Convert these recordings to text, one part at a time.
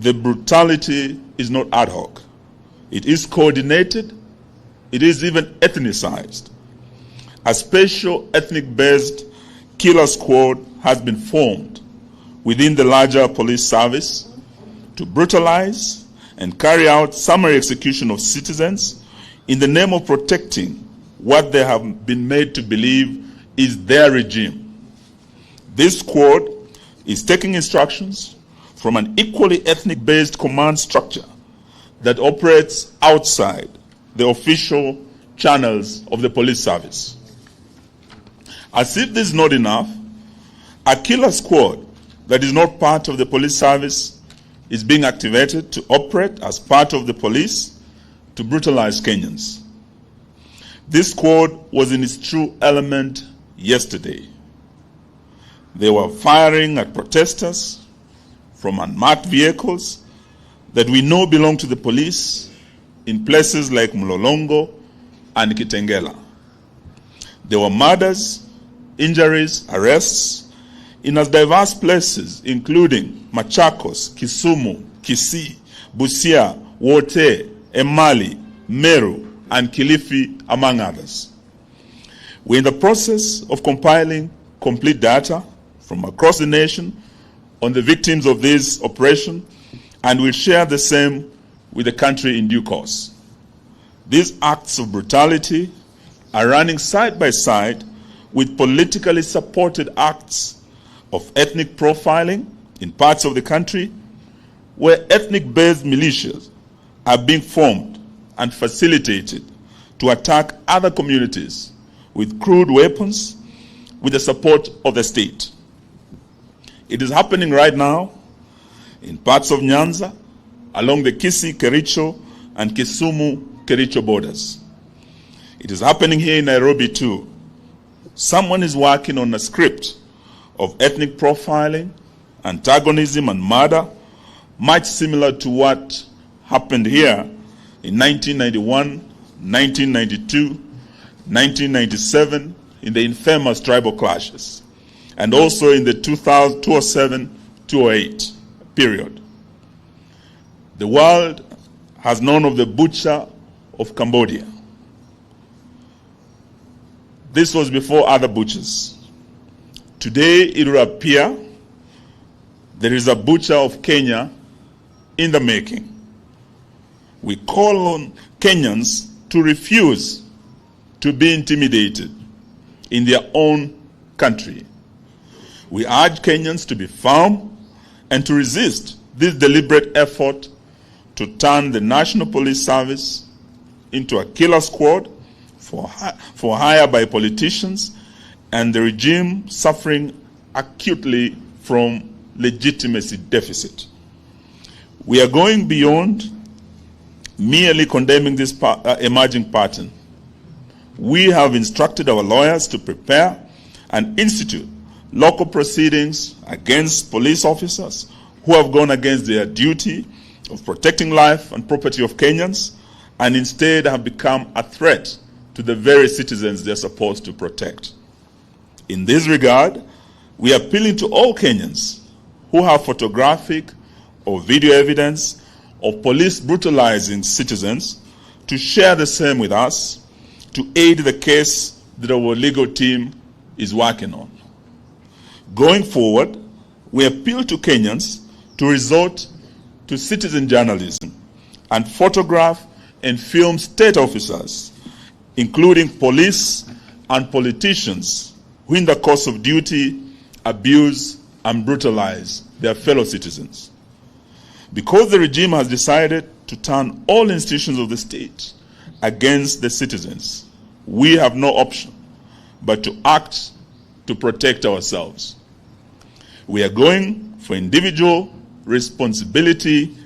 the brutality is not ad hoc. It is coordinated. It is even ethnicized. A special ethnic-based killer squad has been formed within the larger police service to brutalize and carry out summary execution of citizens in the name of protecting what they have been made to believe is their regime. This squad is taking instructions from an equally ethnic-based command structure that operates outside the official channels of the police service. As if this is not enough, a killer squad that is not part of the police service is being activated to operate as part of the police to brutalize Kenyans. This squad was in its true element yesterday. They were firing at protesters from unmarked vehicles that we know belong to the police in places like Mlolongo and Kitengela. There were murders, injuries, arrests in as diverse places, including Machakos, Kisumu, Kisii, Busia, Wote, Emali, Meru, and Kilifi, among others. We're in the process of compiling complete data from across the nation on the victims of this operation, and we'll share the same with the country in due course. These acts of brutality are running side by side with politically supported acts of ethnic profiling in parts of the country where ethnic-based militias are being formed and facilitated to attack other communities with crude weapons with the support of the state. It is happening right now in parts of Nyanza, along the Kisii-Kericho and Kisumu-Kericho borders. It is happening here in Nairobi too. Someone is working on a script of ethnic profiling, antagonism, and murder, much similar to what happened here in 1991, 1992, 1997, in the infamous tribal clashes, and also in the 2007-2008 period. The world has known of the butcher of Cambodia. This was before other butchers. Today, it will appear there is a butcher of Kenya in the making. We call on Kenyans to refuse to be intimidated in their own country. We urge Kenyans to be firm and to resist this deliberate effort to turn the National Police Service into a killer squad for hire by politicians and the regime suffering acutely from legitimacy deficit. We are going beyond merely condemning this emerging pattern. We have instructed our lawyers to prepare and institute local proceedings against police officers who have gone against their duty of protecting life and property of Kenyans and instead have become a threat to the very citizens they're supposed to protect. In this regard, we are appealing to all Kenyans who have photographic or video evidence of police brutalizing citizens to share the same with us to aid the case that our legal team is working on. Going forward, we appeal to Kenyans to resort to citizen journalism and photograph and film state officers, including police and politicians who in the course of duty abuse and brutalize their fellow citizens. Because the regime has decided to turn all institutions of the state against the citizens, we have no option but to act to protect ourselves. We are going for individual responsibility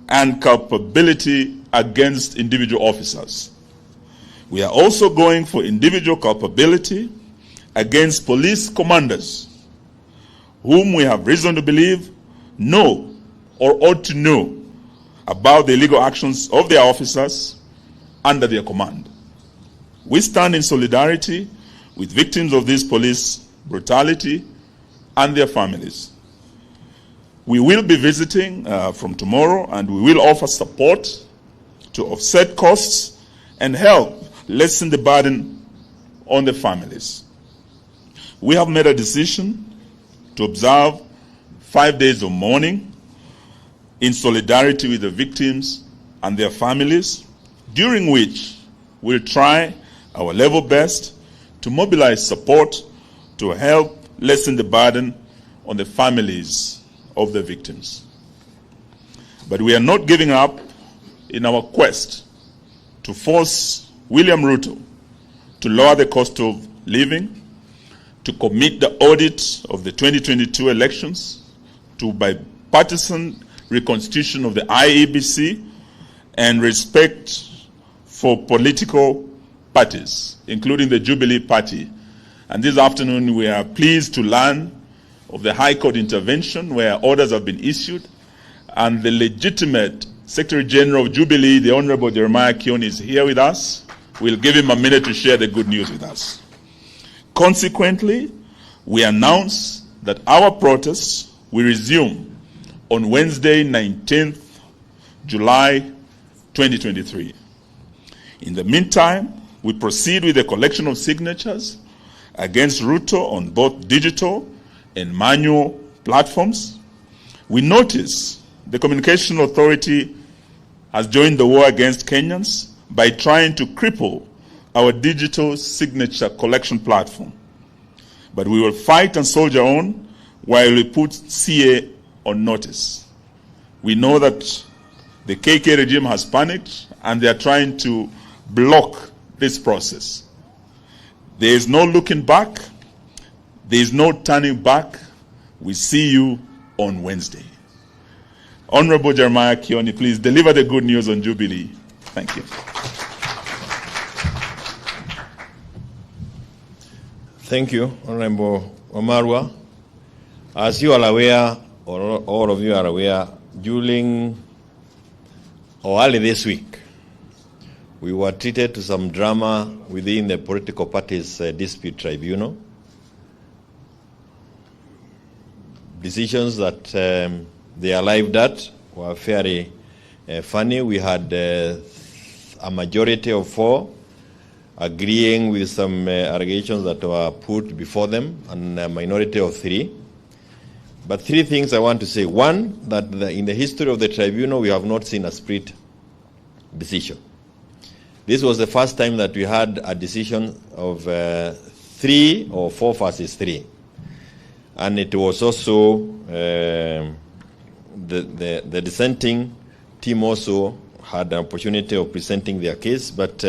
and culpability against individual officers. We are also going for individual culpability against police commanders whom we have reason to believe know or ought to know about the illegal actions of their officers under their command. We stand in solidarity with victims of this police brutality and their families. We will be visiting from tomorrow, and we will offer support to offset costs and help lessen the burden on the families. We have made a decision to observe 5 days of mourning in solidarity with the victims and their families, during which we'll try our level best to mobilize support to help lessen the burden on the families of the victims. But we are not giving up in our quest to force William Ruto to lower the cost of living, to commit the audit of the 2022 elections, to bipartisan reconstitution of the IEBC, and respect for political parties, including the Jubilee Party. And this afternoon we are pleased to learn of the High Court intervention where orders have been issued, and the legitimate Secretary General of Jubilee, the Honorable Jeremiah Kioni, is here with us. We'll give him a minute to share the good news with us. Consequently, we announce that our protests will resume on Wednesday, 19th July 2023. In the meantime, we proceed with the collection of signatures against Ruto on both digital and manual platforms. We notice the Communication Authority has joined the war against Kenyans by trying to cripple our digital signature collection platform. But we will fight and soldier on while we put CA on notice. We know that the KK regime has panicked and they are trying to block this process. There is no looking back. There is no turning back. We see you on Wednesday. Honorable Jeremiah Kioni, please deliver the good news on Jubilee. Thank you. Thank you, Honorable Omarwa. As you are aware, or all of you are aware, during or early this week, we were treated to some drama within the political parties' dispute tribunal. Decisions that they arrived at were very funny. We had a majority of 4 agreeing with some allegations that were put before them, and a minority of 3. But 3 things I want to say. One, that in the history of the tribunal, we have not seen a split decision. This was the first time that we had a decision of 3 or 4 versus 3. And it was also, the dissenting team also had an opportunity of presenting their case, but